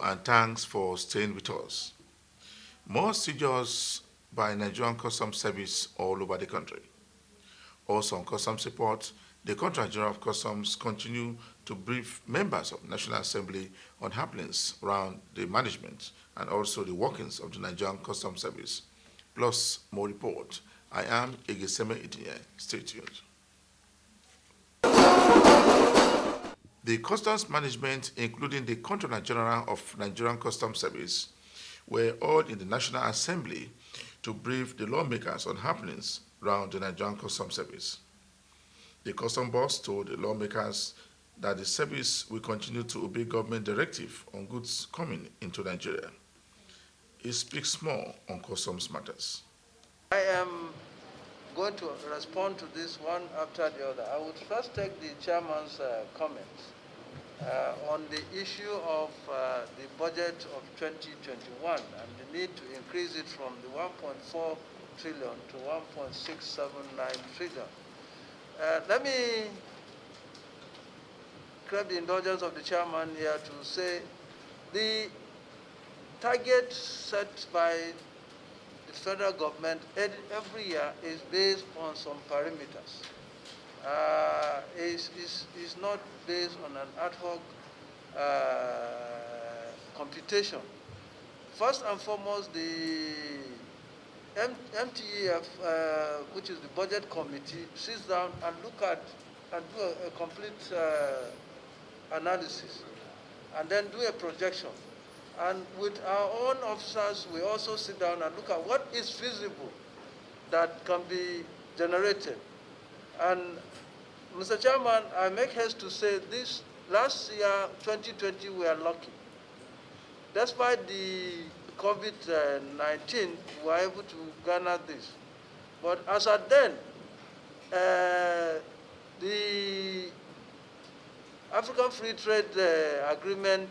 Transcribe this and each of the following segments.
and thanks for staying with us. More seizures by Nigerian Customs Service all over the country. Also on Customs Report, the Contract General of Customs continue to brief members of National Assembly on happenings around the management and also the workings of the Nigerian Customs Service. Plus more report. I am Egeseme Itinye. Stay tuned. The Customs Management, including the Controller General of Nigerian Customs Service, were all in the National Assembly to brief the lawmakers on happenings around the Nigerian Customs Service. The Customs Boss told the lawmakers that the service will continue to obey government directive on goods coming into Nigeria. He speaks more on customs matters. I am going to respond to this one after the other. I would first take the chairman's comments on the issue of the budget of 2021 and the need to increase it from the 1.4 trillion to 1.679 trillion. Let me grab the indulgence of the chairman here to say the target set by the federal government every year is based on some parameters. Is not based on an ad hoc computation. First and foremost, the MTEF, which is the budget committee, sits down and look at and do a complete analysis, and then do a projection. And with our own officers, we also sit down and look at what is feasible that can be generated. And Mr. Chairman, I make haste to say this last year, 2020, we are lucky. Despite the COVID-19, we were able to garner this. But as at then, the African Free Trade Agreement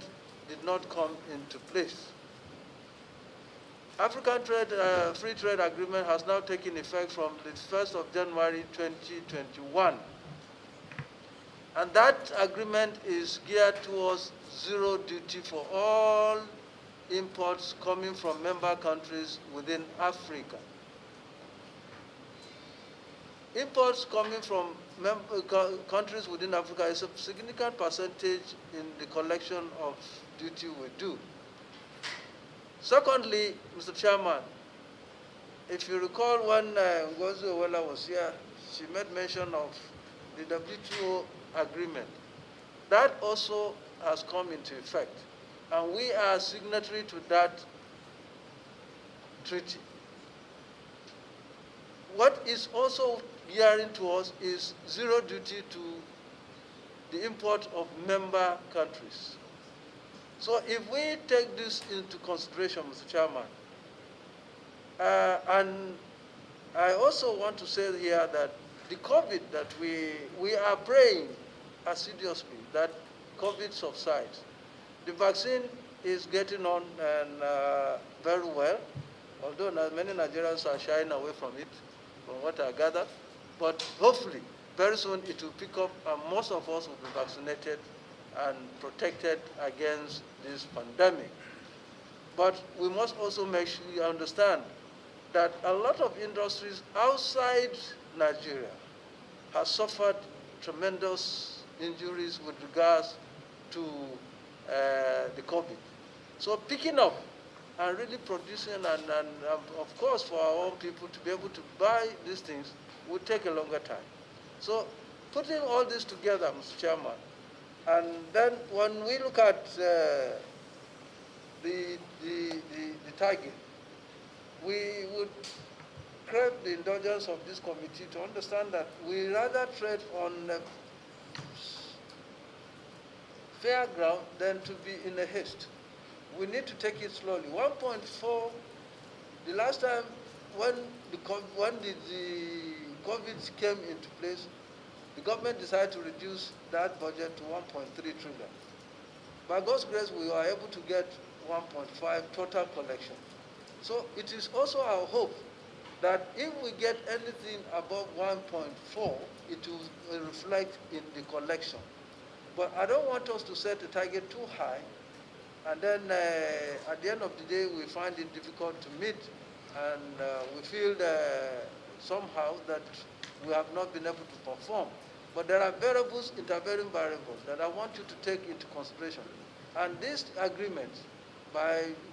did not come into place. African Free Trade Agreement has now taken effect from the 1st of January 2021. And that agreement is geared towards zero duty for all imports coming from member countries within Africa. Imports coming from countries within Africa is a significant percentage in the collection of duty we do. Secondly, Mr. Chairman, if you recall when Ngozi Owela was here, she made mention of the WTO agreement. That also has come into effect, and we are signatory to that treaty. What is also gearing to us is zero duty to the import of member countries. So if we take this into consideration, Mr. Chairman, and I also want to say here that the COVID that we are praying assiduously that COVID subsides. The vaccine is getting on and very well, although many Nigerians are shying away from it, from what I gather. But hopefully, very soon it will pick up and most of us will be vaccinated and protected against this pandemic. But we must also make sure you understand that a lot of industries outside Nigeria have suffered tremendous injuries with regards to the COVID. So picking up and really producing and of course for our own people to be able to buy these things will take a longer time. So putting all this together, Mr. Chairman, and then when we look at the target, we would crave the indulgence of this committee to understand that we rather trade on fair ground than to be in a haste. We need to take it slowly. 1.4, the last time when the COVID came into place, the government decided to reduce that budget to 1.3 trillion. By God's grace, we were able to get 1.5 total collection. So it is also our hope that if we get anything above 1.4, it will reflect in the collection. But I don't want us to set the target too high And then at the end of the day, we find it difficult to meet, and we feel somehow that we have not been able to perform. But there are variables, intervening variables, that I want you to take into consideration. And these agreements,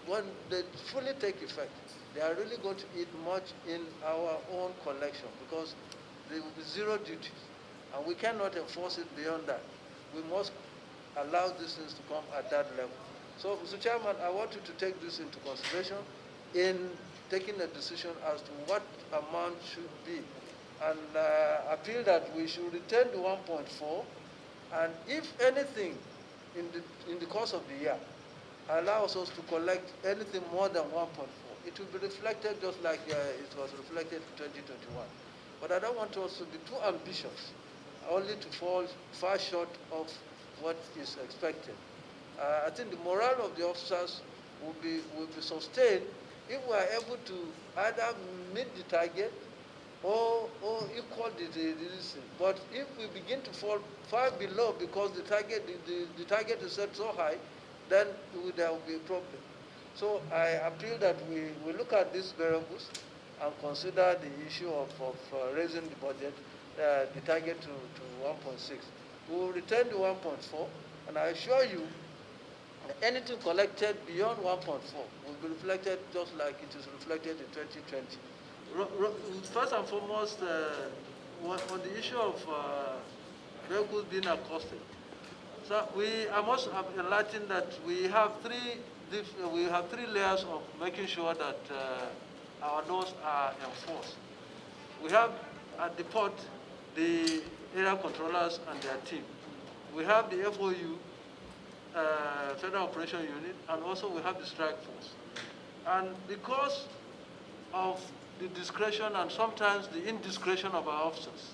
when they fully take effect, they are really going to eat much in our own collection, because there will be zero duties, and we cannot enforce it beyond that. We must allow these things to come at that level. So, Mr. Chairman, I want you to take this into consideration in taking a decision as to what amount should be. And I feel that we should return the 1.4, and if anything in the course of the year allows us to collect anything more than 1.4, it will be reflected just like it was reflected in 2021. But I don't want us to be too ambitious, only to fall far short of what is expected. I think the morale of the officers will be sustained if we are able to either meet the target or equal the. But if we begin to fall far below because the target is set so high, then there will be a problem. So I appeal that we look at these variables and consider the issue of raising the budget, the target to 1.6. We will return to 1.4, and I assure you, anything collected beyond 1.4 will be reflected just like it is reflected in 2020. First and foremost, on the issue of vehicles being accosted, so I must have enlightened that we have three layers of making sure that our laws are enforced. We have at the port the area controllers and their team. We have the FOU, Federal Operation Unit, and also we have the strike force. And because of the discretion and sometimes the indiscretion of our officers,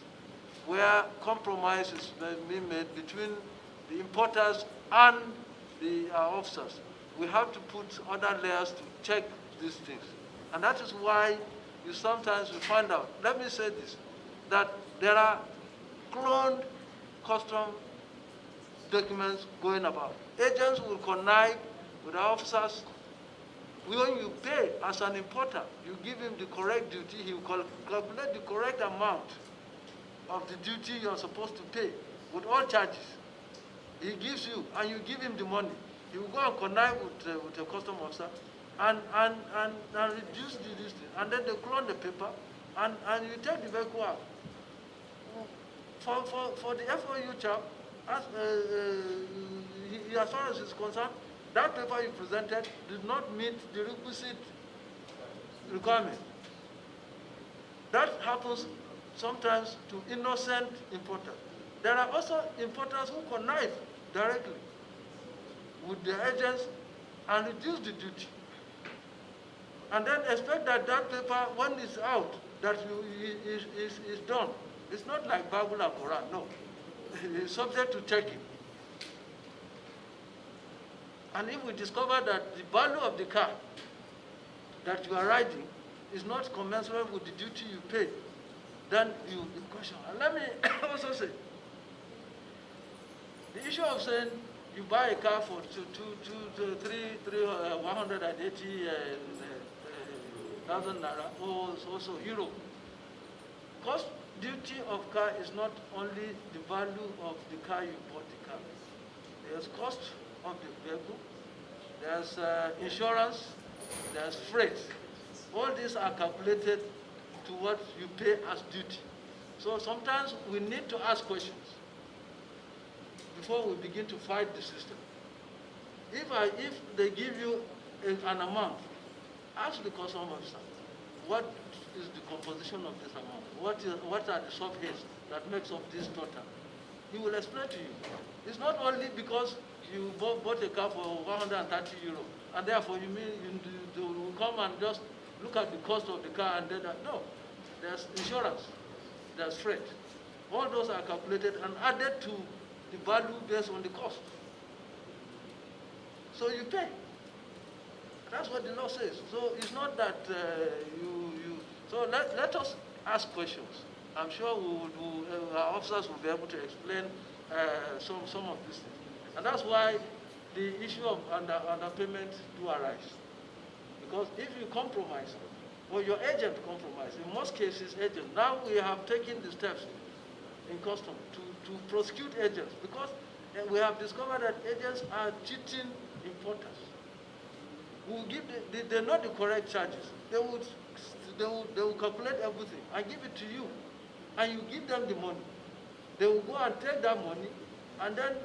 where compromise is being made between the importers and our officers, we have to put other layers to check these things. And that is why you sometimes find out, let me say this, that there are cloned custom documents going about. Agents will connive with our officers. When you pay as an importer, you give him the correct duty, he will calculate the correct amount of the duty you're supposed to pay with all charges. He gives you, and you give him the money. He will go and connive with a custom officer and reduce the distance. And then they clone the paper, and you take the vehicle out. For the FOU chap, as far as is concerned, that paper you presented did not meet the requisite requirement. That happens sometimes to innocent importers. There are also importers who connive directly with the agents and reduce the duty. And then expect that paper, when it's out, that is done. It's not like Bible and Quran, no. It's subject to checking. And if we discover that the value of the car that you are riding is not commensurate with the duty you pay, then you question. And let me also say, the issue of saying you buy a car for 180,000 naira or also euro. Cost duty of car is not only the value of the car you bought the car. There's cost of the vehicle, there's insurance, there's freight. All these are calculated to what you pay as duty. So sometimes we need to ask questions before we begin to fight the system. If they give you an amount, ask the customs officer, what is the composition of this amount? What are the subheads that makes up this total? He will explain to you. It's not only because you bought a car for 130 euro, and therefore you will come and just look at the cost of the car and then that. No, there's insurance, there's freight. All those are calculated and added to the value based on the cost. So you pay. That's what the law says. So it's not that So let us ask questions. I'm sure our officers will be able to explain some of these things. And that's why the issue of underpayment do arise. Because if you compromise, or your agent compromise, in most cases agent, now we have taken the steps in custom to prosecute agents, because we have discovered that agents are cheating importers. We will give they know the correct charges. They will calculate everything and give it to you, and you give them the money. They will go and take that money, and then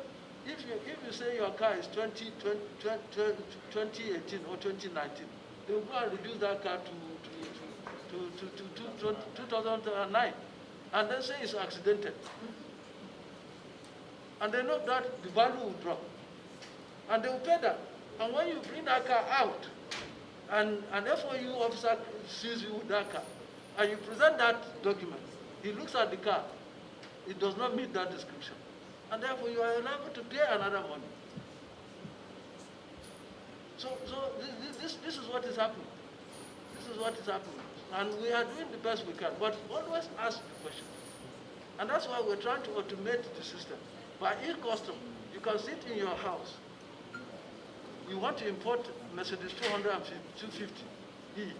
if you say your car is 2018 or 2019, they will go and reduce that car to 2009, and then say it's accidental. And they know that the value will drop, and they will pay that. And when you bring that car out, and FOU officer sees you with that car, and you present that document, he looks at the car, it does not meet that description, and therefore you are liable to pay another money. So this is what is happening. This is what is happening, and we are doing the best we can, but always ask the question. And that's why we're trying to automate the system. By e-custom, you can sit in your house. You want to import Mercedes 250E.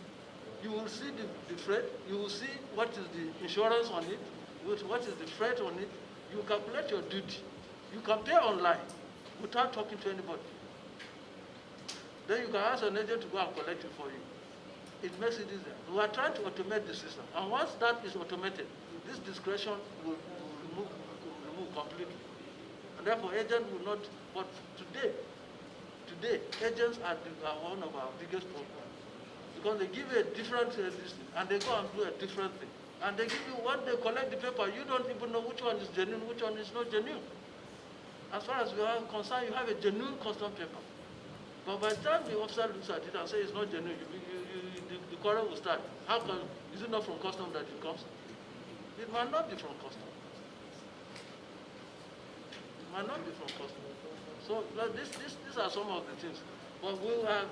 You will see the freight, you will see what is the insurance on it, what is the freight on it. You calculate your duty. You can pay online without talking to anybody. Then you can ask an agent to go and collect it for you. It makes it easier. We are trying to automate the system. And once that is automated, this discretion will remove completely. And therefore, agents will not, but today, agents are one of our biggest problems. Because they give you a different listing, and they go and do a different thing. And they give you, when they collect the paper, you don't even know which one is genuine, which one is not genuine. As far as we are concerned, you have a genuine custom paper. But by the time the officer looks at it and says it's not genuine, the quarrel will start. How come, is it not from custom that it comes? It might not be from custom. It might not be from custom. So these are some of the things. But we are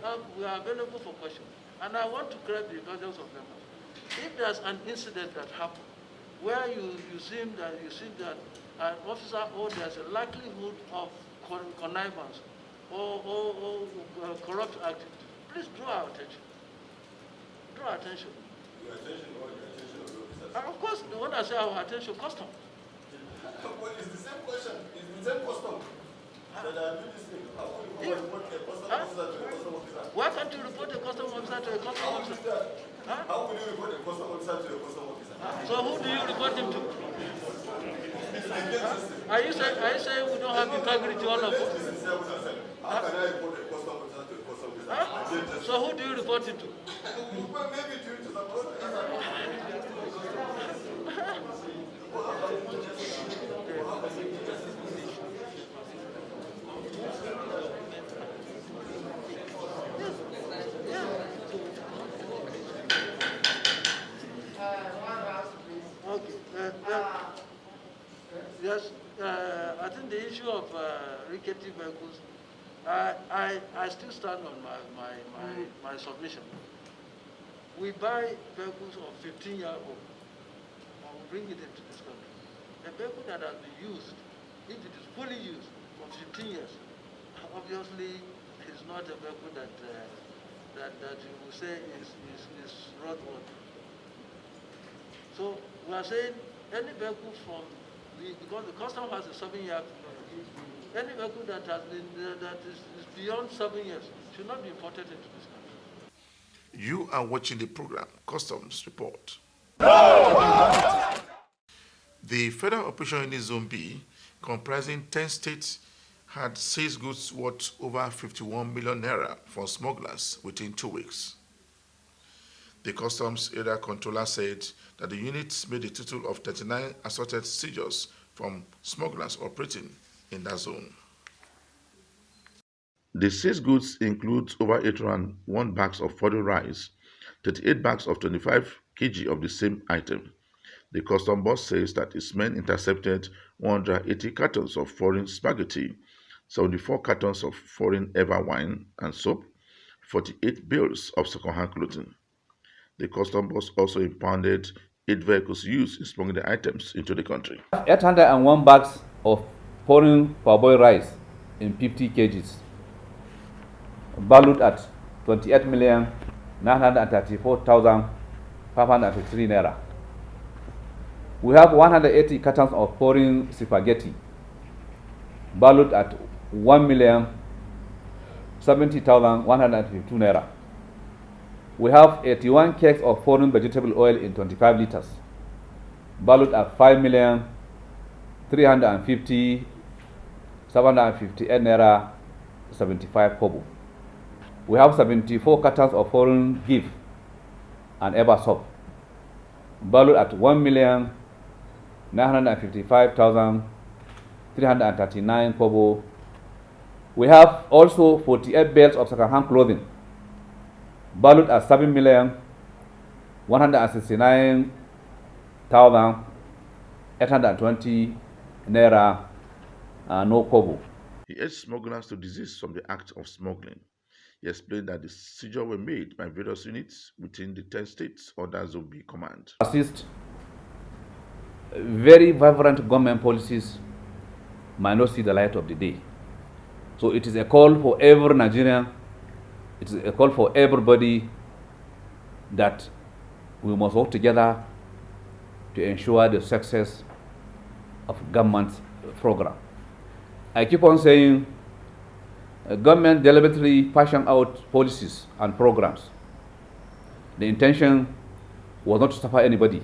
available for questions. And I want to grab the indulgence of members. If there's an incident that happened where you see that an officer, or there's a likelihood of connivance or corrupt activity, please draw our attention. Draw our attention. Your attention or your attention of the officers? And of course, the one that say our attention, custom. Well, it's the same question. It's the same custom. That I do this thing. How will you report a custom officer to a custom officer? Why can't you report a custom officer to a custom officer? How will you report a custom officer to a custom officer? So who do you report him to? It's the gate system. Are you saying we don't have integrity, all of us? How can I report a custom officer to a custom officer? So who do you report him to? Well, maybe to some brother. Yes, I think the issue of rickety vehicles, I still stand on my submission. We buy vehicles of 15-year-old and we bring it into this country. A vehicle that has been used, if it is fully used for 15 years, obviously is not a vehicle that you will say is roadworthy. So we are saying any vehicle because the custom has a 7-year period, any vehicle that is beyond 7 years should not be imported into this country. You are watching the program Customs Report. The Federal Operation Unit Zone B, comprising 10 states, had seized goods worth over 51 million naira from smugglers within 2 weeks. The Customs Area Controller said that the unit made a total of 39 assorted seizures from smugglers operating in that zone. The seized goods include over 801 bags of foreign rice, 38 bags of 25 kg of the same item. The custom boss says that its men intercepted 180 cartons of foreign spaghetti, 74 cartons of foreign Eva wine and soap, 48 bales of second-hand clothing. The custom boss also impounded 8 vehicles used in smuggling the items into the country. 801 bags of foreign parboiled rice in 50 kgs, valued at 28,934,553 naira. We have 180 cartons of foreign spaghetti valued at 1,070,152 naira. We have 81 kegs of foreign vegetable oil in 25 liters valued at 5,350,758 naira 75 kobo. We have 74 cartons of foreign beef and Eva soap valued at 1,955,339 kobo. We have also 48 bales of second-hand clothing valued at 7,169,820 naira no kobo. He urged smugglers to desist from the act of smuggling. He explained that the seizures were made by various units within the 10 states under Zone B command. Assist very vibrant government policies might not see the light of the day. So it is a call for every Nigerian, it is a call for everybody that we must work together to ensure the success of government program. I keep on saying government deliberately fashion out policies and programs. The intention was not to suffer anybody,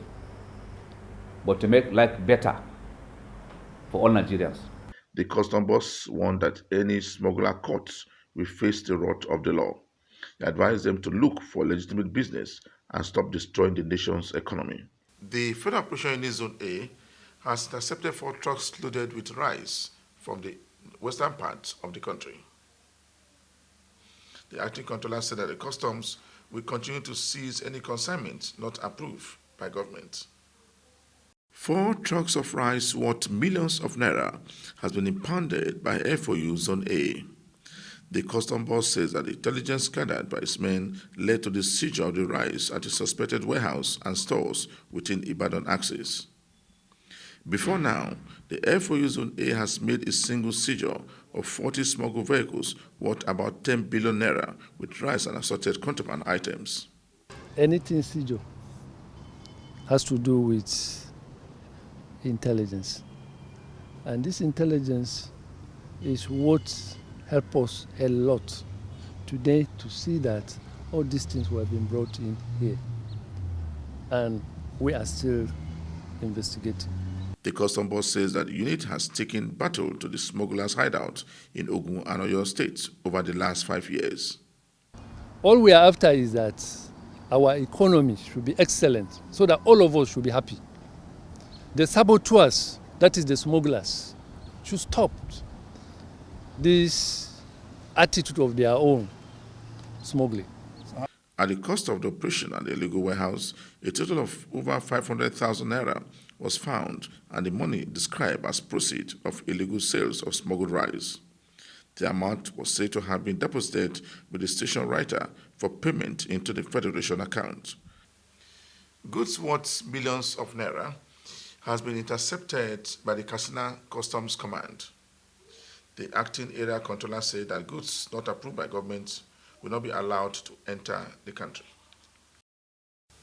but to make life better for all Nigerians. The custom boss warned that any smuggler caught will face the wrath of the law. He advised them to look for legitimate business and stop destroying the nation's economy. The Federal Operation Unit Zone A has intercepted 4 trucks loaded with rice from the western part of the country. The acting controller said that the customs will continue to seize any consignment not approved by government. 4 trucks of rice worth millions of naira has been impounded by FOU Zone A. The custom boss says that the intelligence gathered by his men led to the seizure of the rice at a suspected warehouse and stores within Ibadan axis. Before now, the FOU Zone A has made a single seizure of 40 smuggled vehicles worth about 10 billion naira with rice and assorted contraband items. Anything seizure has to do with intelligence. And this intelligence is what helps us a lot today to see that all these things were being brought in here. And we are still investigating. The custom boss says that the unit has taken battle to the smugglers' hideout in Ogun and Oyo states over the last 5 years. All we are after is that our economy should be excellent so that all of us should be happy. The saboteurs, that is the smugglers, should stop this attitude of their own smuggling. At the cost of the operation at the illegal warehouse, a total of over 500,000 naira was found and the money described as proceeds of illegal sales of smuggled rice. The amount was said to have been deposited with the station writer for payment into the Federation account. Goods worth millions of naira has been intercepted by the Katsina Customs Command. The acting area controller said that goods not approved by government will not be allowed to enter the country.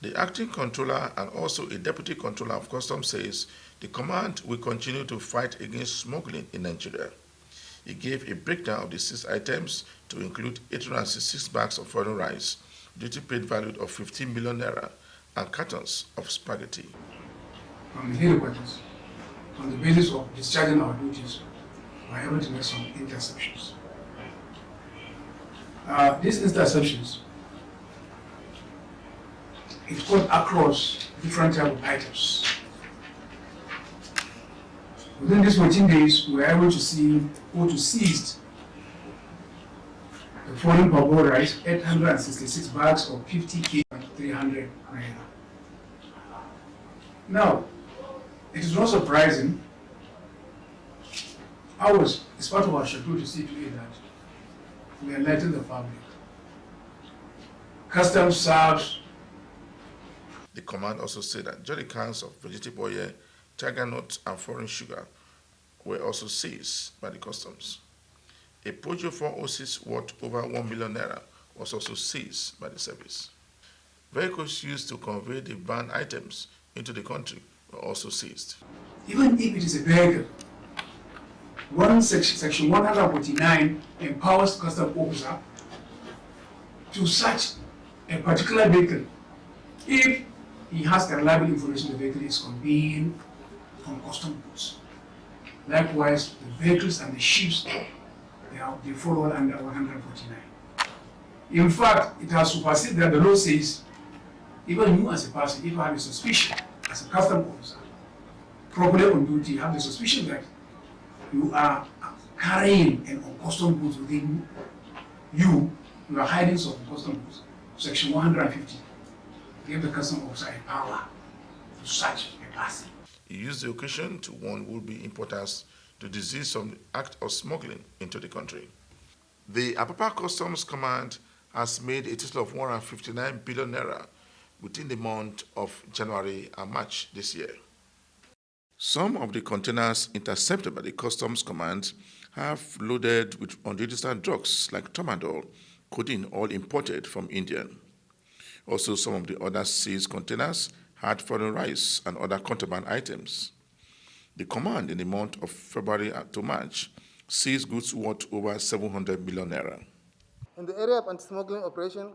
The acting controller and also a deputy controller of customs says the command will continue to fight against smuggling in Nigeria. He gave a breakdown of the seized items to include 866 bags of foreign rice, duty paid valued of 15 million naira, and cartons of spaghetti. From the headquarters, on the basis of discharging our duties, we were able to make some interceptions. These interceptions, it cut across different types of items. Within these 14 days, we were able to see or to seize the foreign parboiled rice, 866 bags of 50 kg and 300 naira. Now, it is not surprising. It's part of our schedule to see to it that we enlighten the public. Customs serves. The command also said that jerry cans of vegetable oil, tiger nut, and foreign sugar were also seized by the customs. A Peugeot 406 worth over 1 million naira was also seized by the service. Vehicles used to convey the banned items into the country were also seized. Even if it is a vehicle, section 149 empowers custom officer to search a particular vehicle if he has the reliable information the vehicle is conveying from custom goods. Likewise, the vehicles and the ships, they fall under 149. In fact, it has superseded that the law says, even you as a person, if you have a suspicion as a custom officer, properly on duty, you have the suspicion that you are carrying an uncustomed goods within you, you are hiding some custom goods. Section 150 gave the custom officer a power to search a person. He used the occasion to warn would-be importers to desist from the act of smuggling into the country. The Apapa Customs Command has made a total of 159 billion naira within the month of January and March this year. Some of the containers intercepted by the Customs Command have loaded with unregistered drugs like tramadol, codeine, all imported from India. Also, some of the other seized containers had foreign rice and other contraband items. The command in the month of February to March seized goods worth over 700 million naira. In the area of anti-smuggling operation,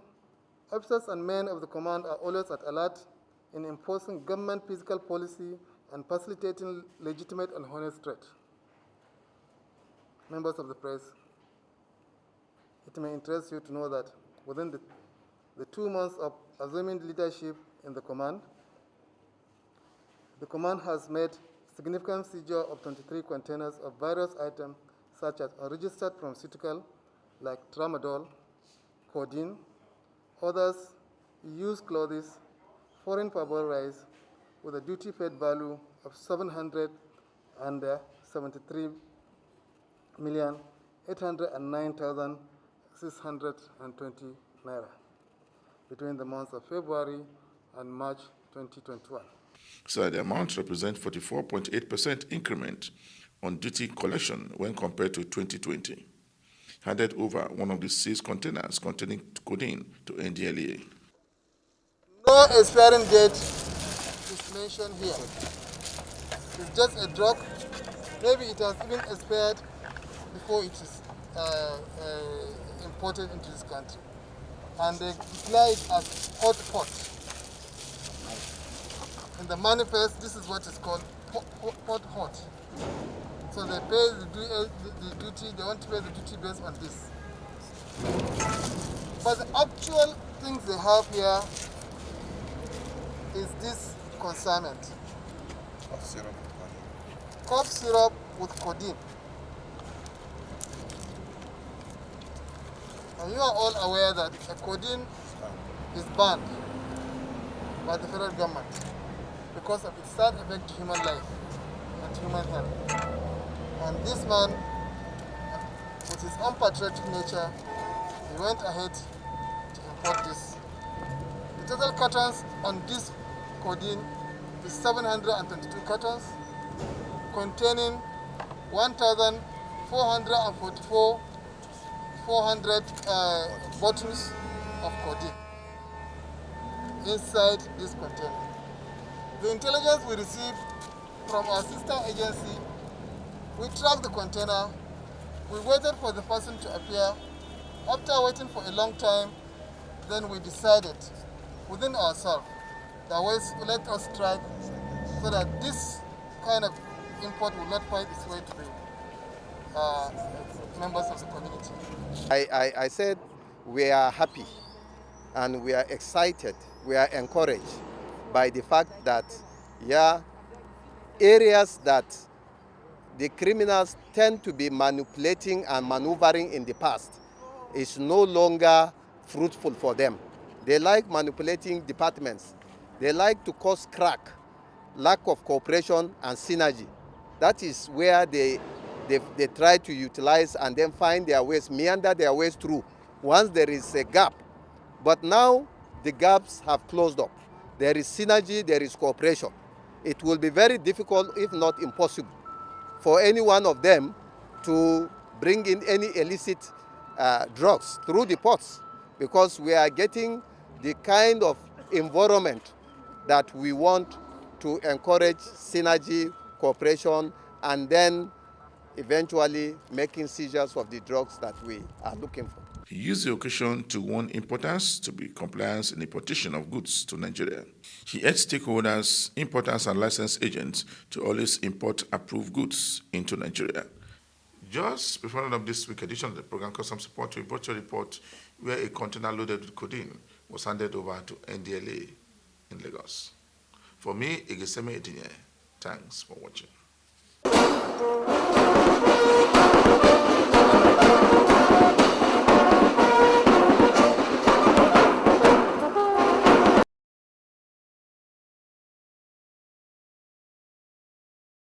officers and men of the command are always at alert in enforcing government fiscal policy and facilitating legitimate and honest trade. Members of the press, it may interest you to know that within the 2 months of assuming leadership in the command has made significant seizure of 23 containers of various items such as unregistered pharmaceutical like tramadol, codeine, others used clothes, foreign parboiled rice with a duty paid value of 773,809,620 naira between the months of February and March 2021. So the amount represents 44.8% increment on duty collection when compared to 2020. Handed over one of the seized containers containing codeine to NDLEA. No expiring date is mentioned here. It's just a drug. Maybe it has even expired before it is imported into this country. And they declare it as hot pot. In the manifest, this is what is called hot. So they pay the duty, they want to pay the duty based on this. But the actual things they have here is this consignment. Cough syrup with codeine. And you are all aware that codeine is banned by the federal government because of its sad effect to human life and human health. And this man, with his unpatriotic nature, he went ahead to import this. The total cartons on this codeine is 722 cartons, containing 1,444 bottles of codeine inside this container. The intelligence we received from our sister agency, we tracked the container, we waited for the person to appear. After waiting for a long time, then we decided within ourselves that let us strike so that this kind of import will not find its way to the members of the community. I said we are happy and we are excited, we are encouraged by the fact that, areas that the criminals tend to be manipulating and maneuvering in the past is no longer fruitful for them. They like manipulating departments. They like to cause crack, lack of cooperation and synergy. That is where they try to utilize and then find their ways, meander their ways through once there is a gap. But now the gaps have closed up. There is synergy, there is cooperation. It will be very difficult, if not impossible, for any one of them to bring in any illicit drugs through the ports, because we are getting the kind of environment that we want to encourage synergy, cooperation, and then eventually making seizures of the drugs that we are looking for. He used the occasion to warn importers to be compliant in importation of goods to Nigeria. He urged stakeholders, importers, and licensed agents to always import approved goods into Nigeria. Just before the end of this week edition of the program Customs Report, we brought you a report where a container loaded with codeine was handed over to NDLA in Lagos. For me, Igeseme Edinye, thanks for watching.